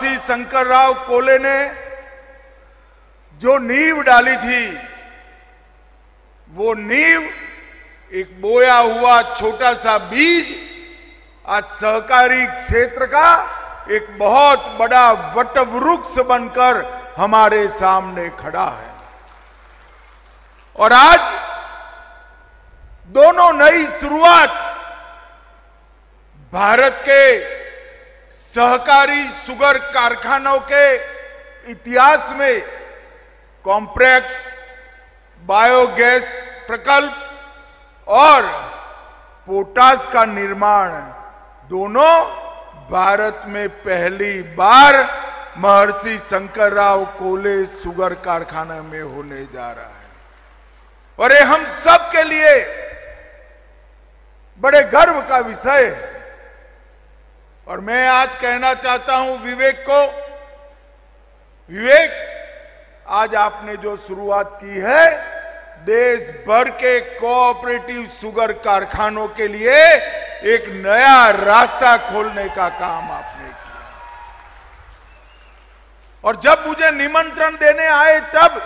महर्षि शंकरराव कोले ने जो नींव डाली थी, वो नींव एक बोया हुआ छोटा सा बीज आज सहकारी क्षेत्र का एक बहुत बड़ा वटवृक्ष बनकर हमारे सामने खड़ा है। और आज दोनों नई शुरुआत भारत के सहकारी शुगर कारखानों के इतिहास में कॉम्प्लेक्स बायोगैस प्रकल्प और पोटाश का निर्माण दोनों भारत में पहली बार महर्षि शंकरराव कोले शुगर कारखाना में होने जा रहा है। और ये हम सब के लिए बड़े गर्व का विषय है। और मैं आज कहना चाहता हूं विवेक को, विवेक, आज आपने जो शुरुआत की है देश भर के कोऑपरेटिव शुगर कारखानों के लिए एक नया रास्ता खोलने का काम आपने किया। और जब मुझे निमंत्रण देने आए तब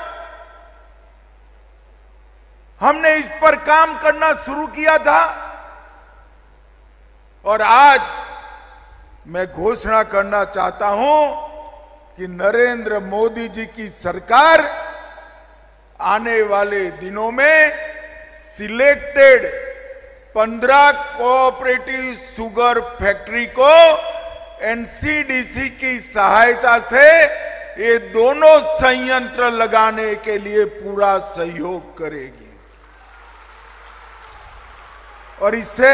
हमने इस पर काम करना शुरू किया था। और आज मैं घोषणा करना चाहता हूं कि नरेंद्र मोदी जी की सरकार आने वाले दिनों में सिलेक्टेड 15 कोऑपरेटिव शुगर फैक्ट्री को एनसीडीसी की सहायता से ये दोनों संयंत्र लगाने के लिए पूरा सहयोग करेगी। और इससे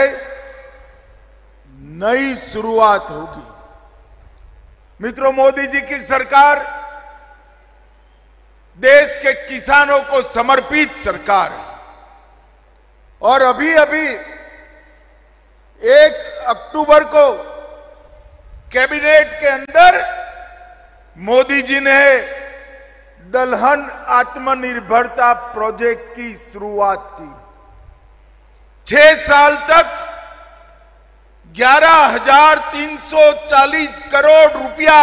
नई शुरुआत होगी। मित्रों, मोदी जी की सरकार देश के किसानों को समर्पित सरकार है। और अभी अभी 1 अक्टूबर को कैबिनेट के अंदर मोदी जी ने दलहन आत्मनिर्भरता प्रोजेक्ट की शुरुआत की। 6 साल तक 11,340 करोड़ रुपया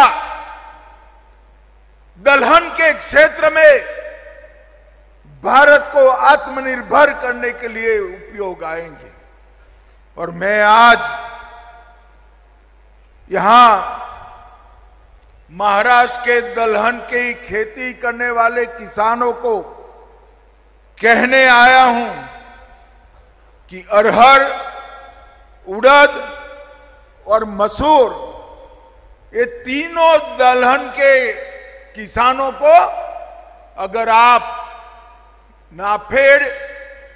दलहन के क्षेत्र में भारत को आत्मनिर्भर करने के लिए उपयोग आएंगे। और मैं आज यहां महाराष्ट्र के दलहन की खेती करने वाले किसानों को कहने आया हूं कि अरहर, उड़द और मसूर, ये तीनों दलहन के किसानों को अगर आप नाफेड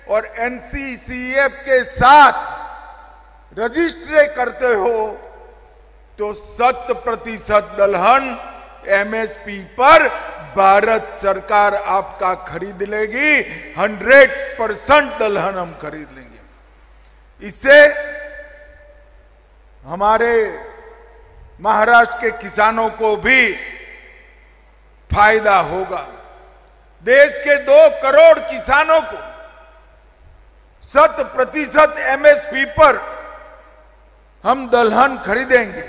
और एनसीसीएफ के साथ रजिस्टर करते हो तो 100% दलहन एमएसपी पर भारत सरकार आपका खरीद लेगी। 100% दलहन हम खरीद लेंगे। इससे हमारे महाराष्ट्र के किसानों को भी फायदा होगा। देश के 2 करोड़ किसानों को 100% एमएसपी पर हम दलहन खरीदेंगे।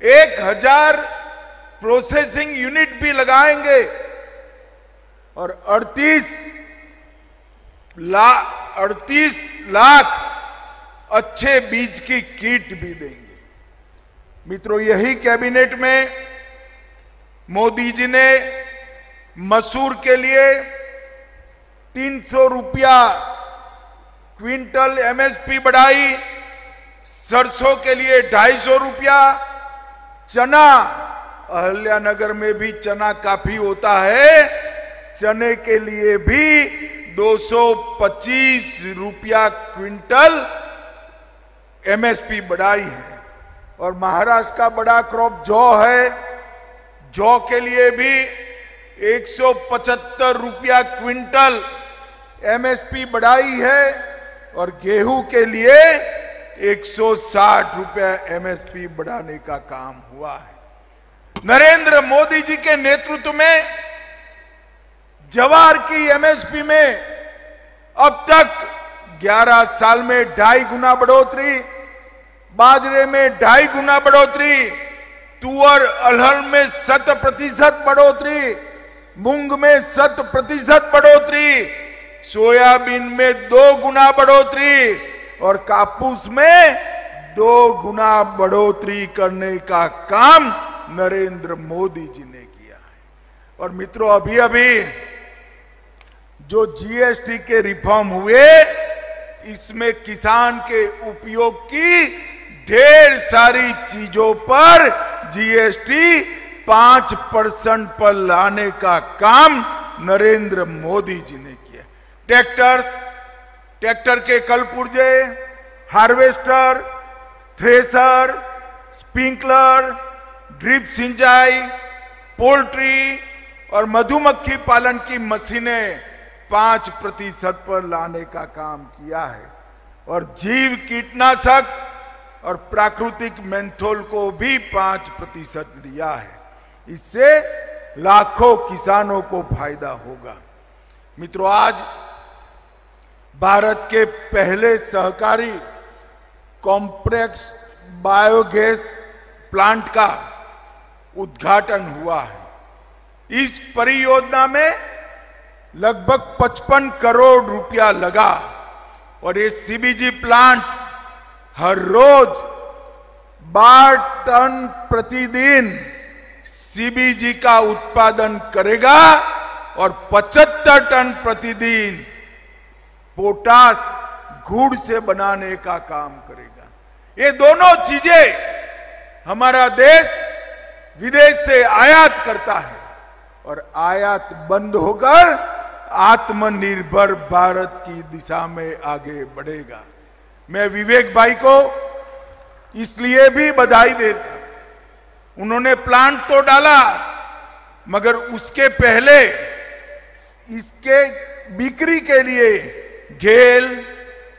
1000 प्रोसेसिंग यूनिट भी लगाएंगे और 38 लाख अच्छे बीज की किट भी देंगे। मित्रों, यही कैबिनेट में मोदी जी ने मसूर के लिए 300 रुपया क्विंटल एमएसपी बढ़ाई, सरसों के लिए 250 रुपया, चना, अहिल्यानगर में भी चना काफी होता है, चने के लिए भी 225 रुपया क्विंटल एमएसपी बढ़ाई है। और महाराष्ट्र का बड़ा क्रॉप जौ है, जौ के लिए भी 175 रुपया क्विंटल एमएसपी बढ़ाई है और गेहूं के लिए 160 रुपया एमएसपी बढ़ाने का काम हुआ है। नरेंद्र मोदी जी के नेतृत्व में ज्वार की एमएसपी में अब तक 11 साल में 2.5 गुना बढ़ोतरी, बाजरे में 2.5 गुना बढ़ोतरी, तुअर अरहर में 100% बढ़ोतरी, मूंग में 100% बढ़ोतरी, सोयाबीन में 2 गुना बढ़ोतरी और कापूस में 2 गुना बढ़ोतरी करने का काम नरेंद्र मोदी जी ने किया है। और मित्रों, अभी अभी जो जीएसटी के रिफॉर्म हुए, इसमें किसान के उपयोग की ढेर सारी चीजों पर जीएसटी 5% पर लाने का काम नरेंद्र मोदी जी ने किया। ट्रैक्टर के कलपुर्जे, हार्वेस्टर, थ्रेसर, स्प्रिंकलर, ड्रिप सिंचाई, पोल्ट्री और मधुमक्खी पालन की मशीनें 5% पर लाने का काम किया है और जीव कीटनाशक और प्राकृतिक मेंथोल को भी 5% दिया है। इससे लाखों किसानों को फायदा होगा। मित्रों, आज भारत के पहले सहकारी कॉम्प्लेक्स बायोगैस प्लांट का उद्घाटन हुआ है। इस परियोजना में लगभग 55 करोड़ रुपया लगा और ये सीबीजी प्लांट हर रोज 12 टन प्रतिदिन सीबीजी का उत्पादन करेगा और 75 टन प्रतिदिन पोटास गुड़ से बनाने का काम करेगा। ये दोनों चीजें हमारा देश विदेश से आयात करता है और आयात बंद होकर आत्मनिर्भर भारत की दिशा में आगे बढ़ेगा। मैं विवेक भाई को इसलिए भी बधाई देता हूं। उन्होंने प्लांट तो डाला, मगर उसके पहले इसके बिक्री के लिए गेल,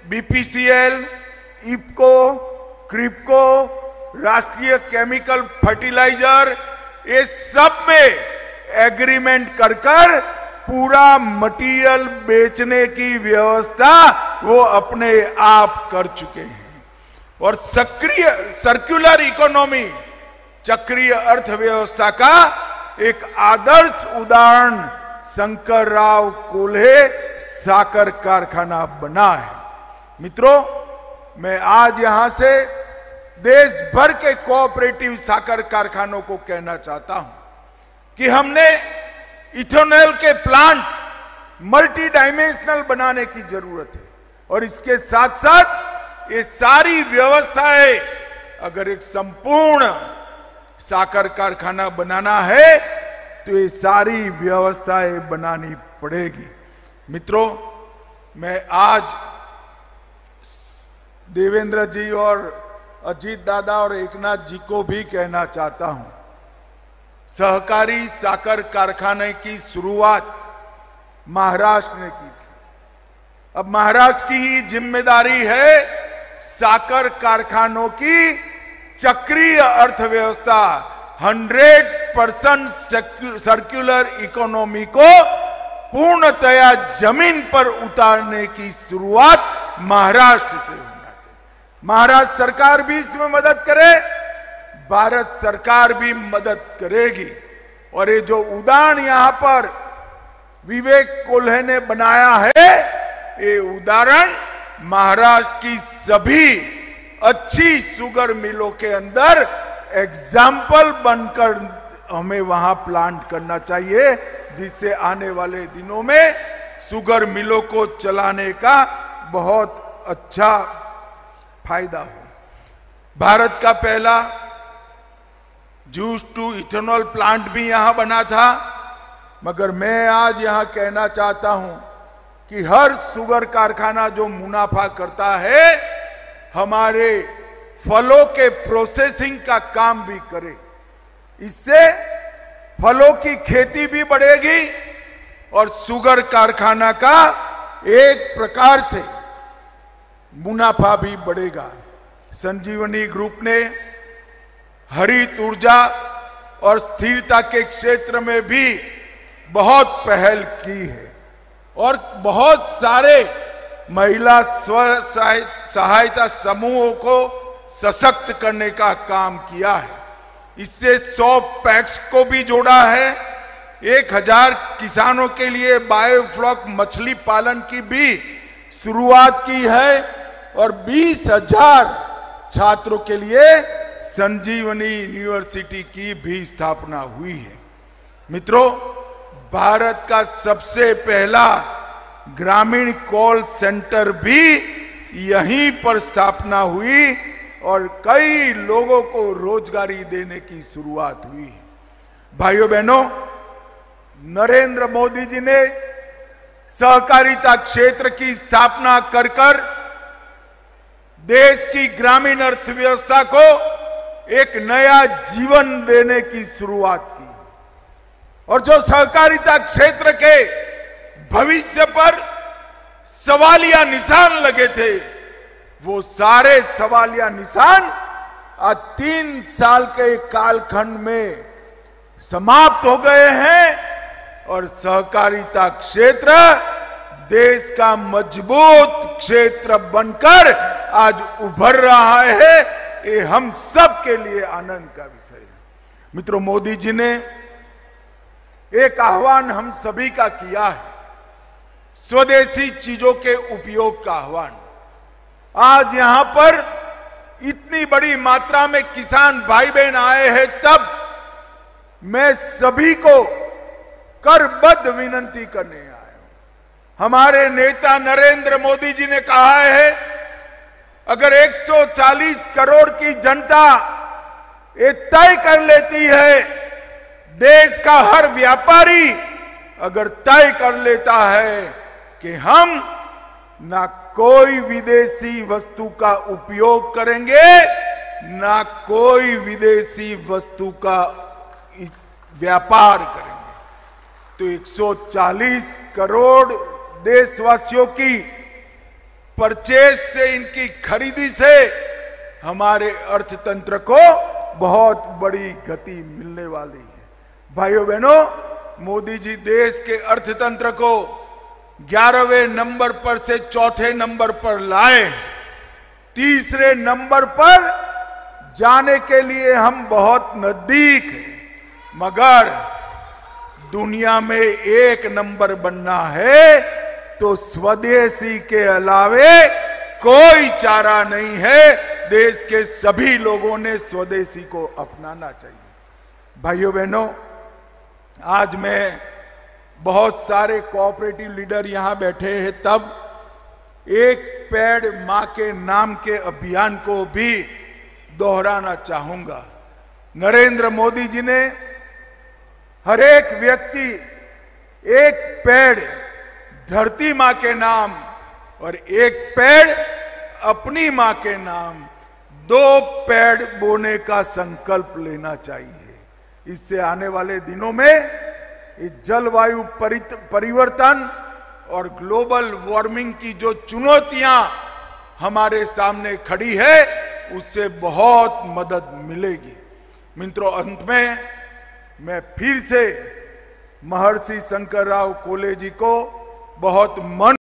बीपीसीएल, इफको, क्रिप्को, राष्ट्रीय केमिकल फर्टिलाइजर, ये सब में एग्रीमेंट कर पूरा मटेरियल बेचने की व्यवस्था वो अपने आप कर चुके हैं। और सक्रिय सर्कुलर इकोनॉमी, चक्रीय अर्थव्यवस्था का एक आदर्श उदाहरण शंकरराव कोल्हे साकर कारखाना बना है। मित्रों, मैं आज यहां से देश भर के कोऑपरेटिव साकर कारखानों को कहना चाहता हूं कि हमने इथेनॉल के प्लांट मल्टी डायमेंशनल बनाने की जरूरत है और इसके साथ साथ ये सारी व्यवस्थाएं, अगर एक संपूर्ण साकर कारखाना बनाना है तो ये सारी व्यवस्थाएं बनानी पड़ेगी। मित्रों, मैं आज देवेंद्र जी और अजीत दादा और एकनाथ जी को भी कहना चाहता हूं, सहकारी साकर कारखाने की शुरुआत महाराष्ट्र ने की थी। अब महाराष्ट्र की ही जिम्मेदारी है साकर कारखानों की चक्रीय अर्थव्यवस्था 100% सर्कुलर इकोनॉमी को पूर्णतया जमीन पर उतारने की शुरुआत महाराष्ट्र से होना चाहिए। महाराष्ट्र सरकार भी इसमें मदद करे, भारत सरकार भी मदद करेगी। और ये जो उदाहरण यहां पर विवेक कोल्हे ने बनाया है, ये उदाहरण महाराष्ट्र की सभी अच्छी शुगर मिलों के अंदर एग्जाम्पल बनकर हमें वहां प्लांट करना चाहिए, जिससे आने वाले दिनों में शुगर मिलों को चलाने का बहुत अच्छा फायदा हो। भारत का पहला जूस टू इथेनॉल प्लांट भी यहां बना था, मगर मैं आज यहां कहना चाहता हूं कि हर शुगर कारखाना जो मुनाफा करता है, हमारे फलों के प्रोसेसिंग का काम भी करे। इससे फलों की खेती भी बढ़ेगी और शुगर कारखाना का एक प्रकार से मुनाफा भी बढ़ेगा। संजीवनी ग्रुप ने हरित ऊर्जा और स्थिरता के क्षेत्र में भी बहुत पहल की है और बहुत सारे महिला स्व सहायता समूहों को सशक्त करने का काम किया है। इससे 100 पैक्स को भी जोड़ा है। 1000 किसानों के लिए बायोफ्लॉक मछली पालन की भी शुरुआत की है और 20,000 छात्रों के लिए संजीवनी यूनिवर्सिटी की भी स्थापना हुई है। मित्रों, भारत का सबसे पहला ग्रामीण कॉल सेंटर भी यहीं पर स्थापना हुई और कई लोगों को रोजगारी देने की शुरुआत हुई है। भाइयों बहनों, नरेंद्र मोदी जी ने सहकारिता क्षेत्र की स्थापना कर देश की ग्रामीण अर्थव्यवस्था को एक नया जीवन देने की शुरुआत की और जो सहकारिता क्षेत्र के भविष्य पर सवालिया निशान लगे थे, वो सारे सवालिया निशान आज 3 साल के कालखंड में समाप्त हो गए हैं और सहकारिता क्षेत्र देश का मजबूत क्षेत्र बनकर आज उभर रहा है। ये हम सब के लिए आनंद का विषय है। मित्रों, मोदी जी ने एक आह्वान हम सभी का किया है, स्वदेशी चीजों के उपयोग का आह्वान। आज यहां पर इतनी बड़ी मात्रा में किसान भाई बहन आए हैं, तब मैं सभी को करबद्ध विनंती करने आया हूं। हमारे नेता नरेंद्र मोदी जी ने कहा है, अगर 140 करोड़ की जनता ये तय कर लेती है, देश का हर व्यापारी अगर तय कर लेता है कि हम ना कोई विदेशी वस्तु का उपयोग करेंगे, ना कोई विदेशी वस्तु का व्यापार करेंगे, तो 140 करोड़ देशवासियों की परचेज से, इनकी खरीदी से हमारे अर्थतंत्र को बहुत बड़ी गति मिलने वाली है। भाइयों बहनों, मोदी जी देश के अर्थतंत्र को 11वें नंबर पर से 4थे नंबर पर लाए। 3रे नंबर पर जाने के लिए हम बहुत नजदीक हैं, मगर दुनिया में 1 नंबर बनना है तो स्वदेशी के अलावे कोई चारा नहीं है। देश के सभी लोगों ने स्वदेशी को अपनाना चाहिए। भाइयों बहनों, आज मैं बहुत सारे कोऑपरेटिव लीडर यहां बैठे हैं, तब एक पेड़ मां के नाम के अभियान को भी दोहराना चाहूंगा। नरेंद्र मोदी जी ने हर एक व्यक्ति एक पेड़ धरती मां के नाम और एक पेड़ अपनी मां के नाम, 2 पेड़ बोने का संकल्प लेना चाहिए। इससे आने वाले दिनों में इस जलवायु परिवर्तन और ग्लोबल वार्मिंग की जो चुनौतियां हमारे सामने खड़ी है, उससे बहुत मदद मिलेगी। मित्रों, अंत में मैं फिर से महर्षि शंकरराव कोले जी को बहुत मन